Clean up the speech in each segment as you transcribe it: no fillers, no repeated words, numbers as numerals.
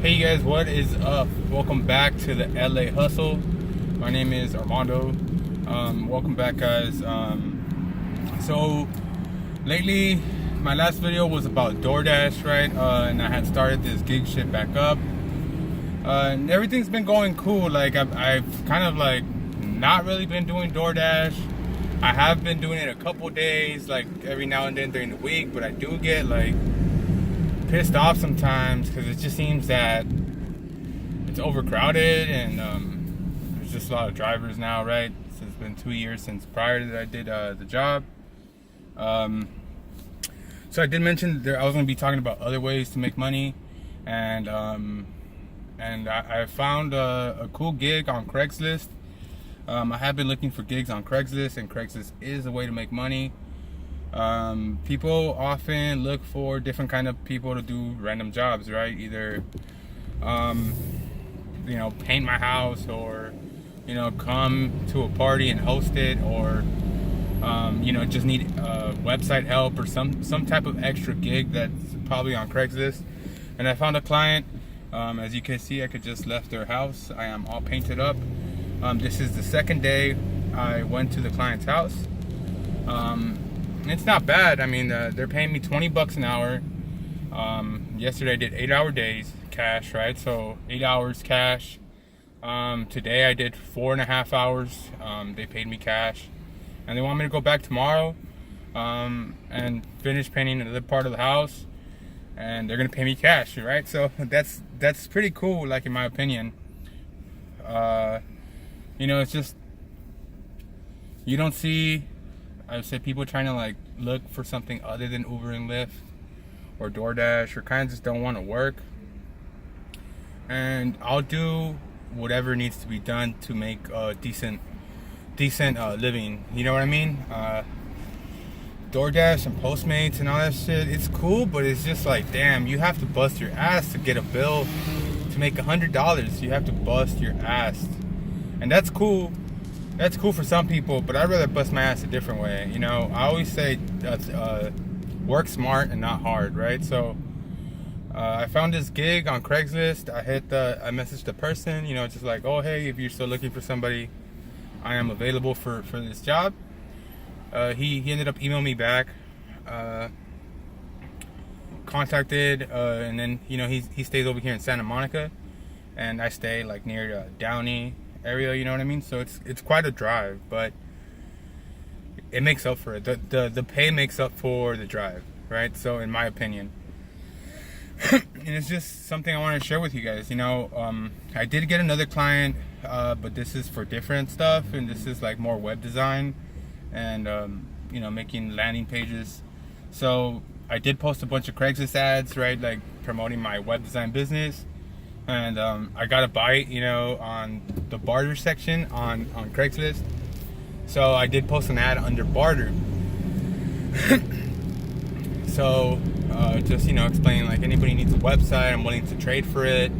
Hey you guys, what is up? Welcome back to the LA Hustle. My name is Armando. Welcome back, guys. So lately, my last video was about DoorDash, right? And I had started this gig shit back up. And everything's been going cool. Like I've kind of like not really been doing DoorDash. I have been doing it a couple days, like every now and then during the week, but I do get like pissed off sometimes because it just seems that it's overcrowded and there's just a lot of drivers now, right? So it's been 2 years since prior that I did the job. So I did mention I was going to be talking about other ways to make money, and I found a cool gig on Craigslist. I have been looking for gigs on Craigslist, and Craigslist is a way to make money. People often look for different kind of people to do random jobs, right? Either paint my house, or come to a party and host it, or just need website help, or some type of extra gig that's probably on Craigslist. And I found a client. As you can see, I could just left their house. I am all painted up. This is the second day I went to the client's house. It's not bad. I mean, they're paying me $20 an hour. Yesterday I did 8-hour days, cash, right? So 8 hours cash. Today I did 4.5 hours. They paid me cash, and they want me to go back tomorrow and finish painting another part of the house, and they're gonna pay me cash, right? So that's pretty cool, like, in my opinion. It's just, you don't see, I would say, people trying to like look for something other than Uber and Lyft or DoorDash, or kind of just don't want to work. And I'll do whatever needs to be done to make a decent living. You know what I mean? DoorDash and Postmates and all that shit, it's cool, but it's just like, damn, you have to bust your ass to get a bill. To make $100, you have to bust your ass, and that's cool. That's cool for some people, but I'd rather bust my ass a different way. I always say work smart and not hard, right? So I found this gig on Craigslist. I messaged the person, just like, oh, hey, if you're still looking for somebody, I am available for this job. He ended up emailing me back, contacted, and then he stays over here in Santa Monica, and I stay like near Downey area, you know what I mean? So it's quite a drive, but it makes up for it. The pay makes up for the drive, right? So in my opinion, and it's just something I want to share with you guys. I did get another client, but this is for different stuff, and this is like more web design and making landing pages. So I did post a bunch of Craigslist ads, right, like promoting my web design business. And I got a bite, on the barter section on Craigslist. So I did post an ad under barter. So just explaining, like, anybody needs a website, I'm willing to trade for it.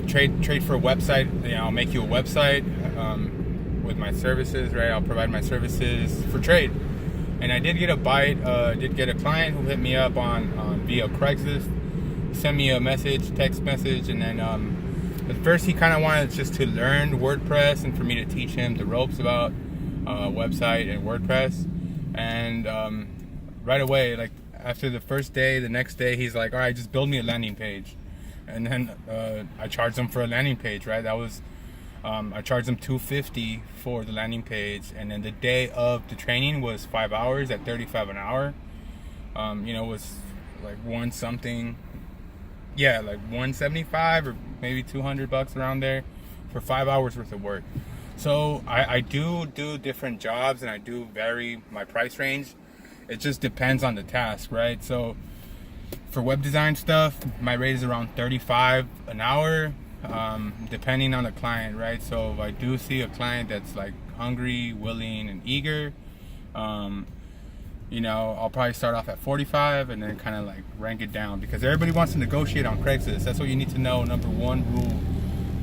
Trade for a website. I'll make you a website with my services, right? I'll provide my services for trade. And I did get a bite. Did get a client who hit me up on via Craigslist. Sent me a text message, and then at first he kind of wanted just to learn WordPress and for me to teach him the ropes about website and WordPress. And right away, like after the first day, the next day, he's like, all right, just build me a landing page. And then I charged him for a landing page, right? That was I charged him $250 for the landing page, and then the day of the training was 5 hours at $35 an hour. Was like one something. Yeah, like $175 or maybe $200 around there for 5 hours worth of work. So I do different jobs, and I do vary my price range. It just depends on the task, right? So for web design stuff, my rate is around $35 an hour, depending on the client, right? So if I do see a client that's like hungry, willing, and eager, I'll probably start off at 45 and then kind of like rank it down, because everybody wants to negotiate on Craigslist. That's what you need to know. Number one rule: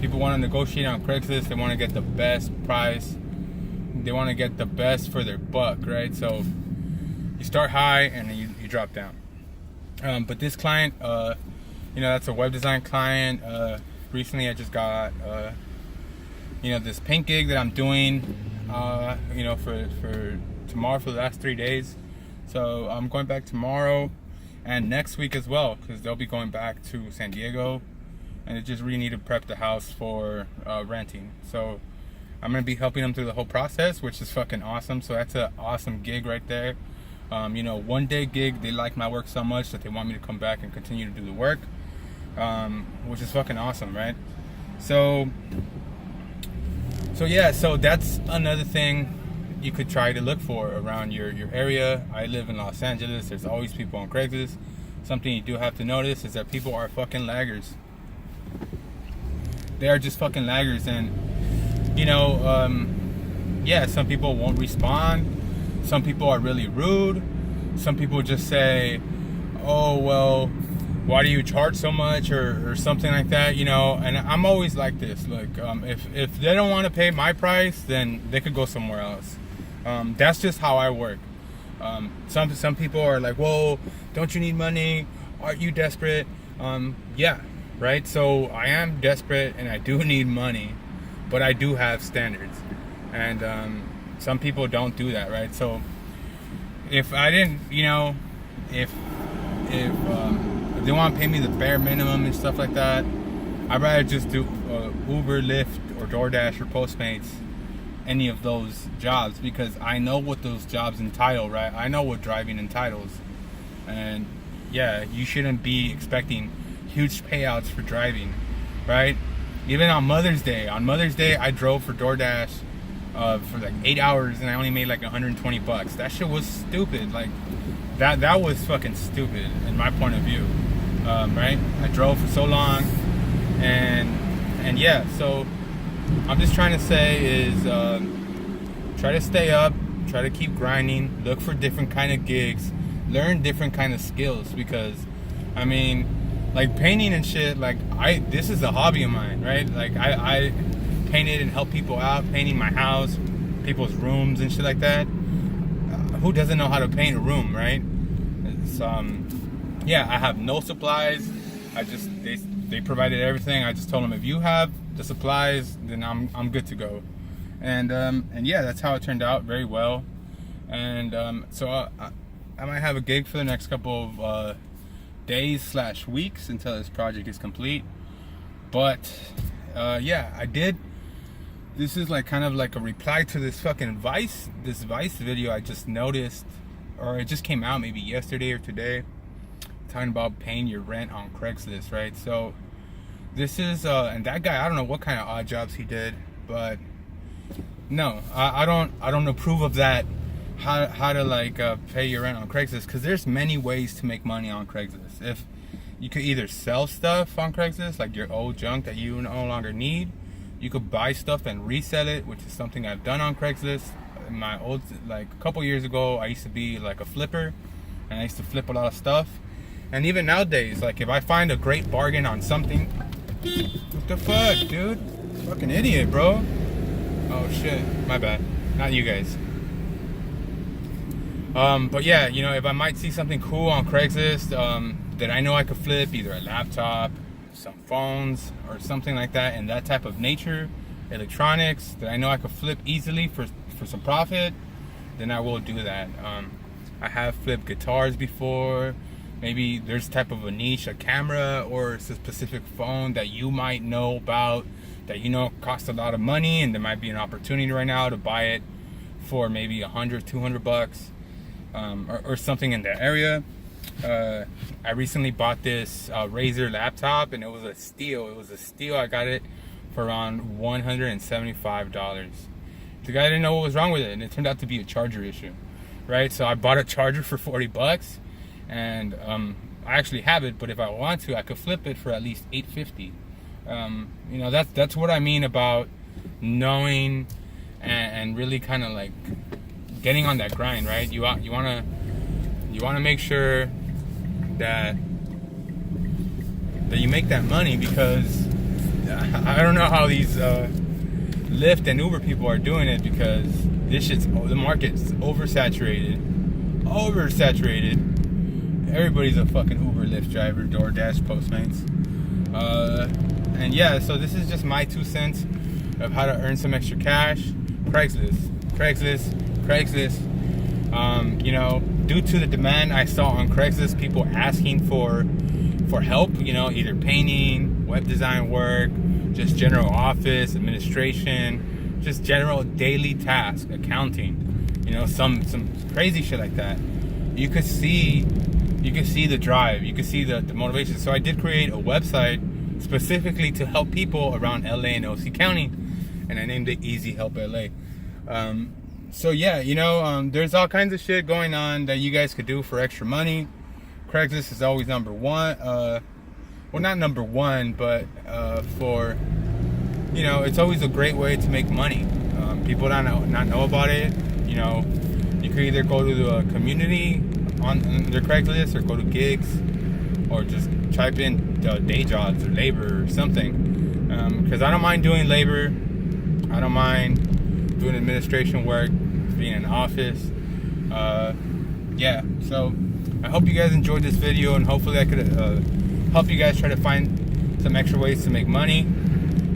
people want to negotiate on Craigslist. They want to get the best price. They want to get the best for their buck, right? So you start high and then you drop down. But this client, that's a web design client. Recently I just got this paint gig that I'm doing for tomorrow, for the last 3 days. So I'm going back tomorrow and next week as well, because they'll be going back to San Diego, and they just really need to prep the house for renting. So I'm gonna be helping them through the whole process, which is fucking awesome. So that's an awesome gig right there. 1 day gig. They like my work so much that they want me to come back and continue to do the work, which is fucking awesome, right? So that's another thing you could try to look for around your area. I live in Los Angeles. There's always people on Craigslist. Something you do have to notice is that people are fucking laggers. They are just fucking laggers, and some people won't respond. Some people are really rude. Some people just say, oh, well, why do you charge so much, or something like that, and I'm always like this. Look, if they don't want to pay my price, then they could go somewhere else. That's just how I work. Some people are like, whoa, don't you need money? Aren't you desperate? Yeah, right? So I am desperate and I do need money, but I do have standards. And some people don't do that, right? So if I didn't, if they want to pay me the bare minimum and stuff like that, I'd rather just do Uber, Lyft, or DoorDash, or Postmates, any of those jobs, because I know what those jobs entitle, right? I know what driving entitles. And yeah, you shouldn't be expecting huge payouts for driving, right? Even on Mother's Day. On Mother's Day, I drove for DoorDash for like 8 hours, and I only made like $120. That shit was stupid. Like that was fucking stupid in my point of view, right? I drove for so long, and yeah. So I'm just trying to say is try to stay up, try to keep grinding, look for different kind of gigs, learn different kind of skills, because like painting and shit, like this is a hobby of mine, right? Like I painted and help people out, painting my house, people's rooms and shit like that. Who doesn't know how to paint a room, right? It's, I have no supplies. They provided everything. I just told them, if you have the supplies, then I'm good to go. And yeah, that's how it turned out, very well. And so I might have a gig for the next couple of days/weeks until this project is complete. But I did. This is like kind of like a reply to this fucking Vice video I just noticed, or it just came out maybe yesterday or today, talking about paying your rent on Craigslist, right? So this is and that guy, I don't know what kind of odd jobs he did, but no, I don't approve of that. How to like pay your rent on Craigslist, because there's many ways to make money on Craigslist. If you could either sell stuff on Craigslist, like your old junk that you no longer need. You could buy stuff and resell it, which is something I've done on Craigslist. In my old, like a couple years ago, I used to be like a flipper, and I used to flip a lot of stuff. And even nowadays, like if I find a great bargain on something, what the fuck, dude? Fucking idiot, bro. Oh shit, my bad. Not you guys. But yeah, if I might see something cool on Craigslist that I know I could flip, either a laptop, some phones, or something like that, in that type of nature, electronics that I know I could flip easily for some profit, then I will do that. I have flipped guitars before. Maybe there's type of a niche, a camera or a specific phone that you might know about, that costs a lot of money, and there might be an opportunity right now to buy it for maybe $100-$200, or something in that area. I recently bought this Razer laptop, and it was a steal. I got it for around $175. The guy didn't know what was wrong with it, and it turned out to be a charger issue, right? So I bought a charger for $40, and I actually have it, but if I want to, I could flip it for at least $850. That's what I mean about knowing and really kind of like getting on that grind, right? You want to make sure that you make that money, because I don't know how these Lyft and Uber people are doing it, because the market's oversaturated, everybody's a fucking Uber, Lyft driver, DoorDash, Postmates. And yeah, so this is just my 2 cents of how to earn some extra cash. Craigslist. You know, due to the demand I saw on Craigslist, people asking for help, you know, either painting, web design work, just general office administration, just general daily tasks, accounting, you know, some crazy shit like that. You could see the drive, you could see the motivation. So I did create a website specifically to help people around LA and OC County, and I named it Easy Help LA. So yeah, you know, there's all kinds of shit going on that you guys could do for extra money. Craigslist is always number one. Well, not number one, but for, you know, it's always a great way to make money. People not know about it. You know, you could either go to the community on their Craigslist, or go to gigs, or just type in day jobs or labor or something. Because I don't mind doing labor. I don't mind doing administration work, being in an office. Yeah, so I hope you guys enjoyed this video, and hopefully I could help you guys try to find some extra ways to make money.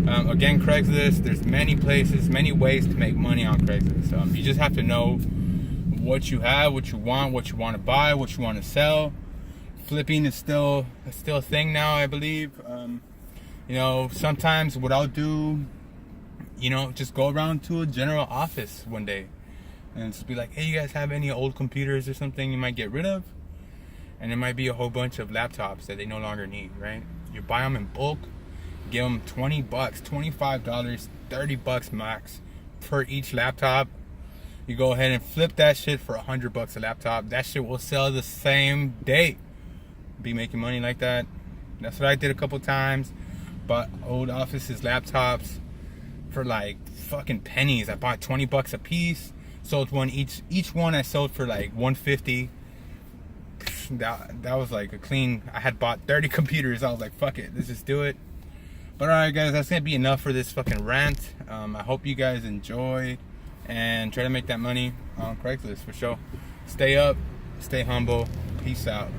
Again, Craigslist, there's many places, many ways to make money on Craigslist. You just have to know what you have, what you want to buy, what you want to sell. Flipping is still a thing now, I believe. You know, sometimes what I'll do, you know, just go around to a general office one day and just be like, hey, you guys have any old computers or something you might get rid of? And there might be a whole bunch of laptops that they no longer need, right? You buy them in bulk, give them $20, $25, $30 max per each laptop. You go ahead and flip that shit for $100 a laptop. That shit will sell the same day. Be making money like that. That's what I did a couple times. Bought old offices laptops for like fucking pennies. I bought $20 a piece. Sold one each one I sold for like $150. That was like a clean. I had bought 30 computers. I was like, fuck it, let's just do it. But alright guys, that's gonna be enough for this fucking rant. I hope you guys enjoy and try to make that money on Craigslist for sure. Stay up, stay humble, peace out.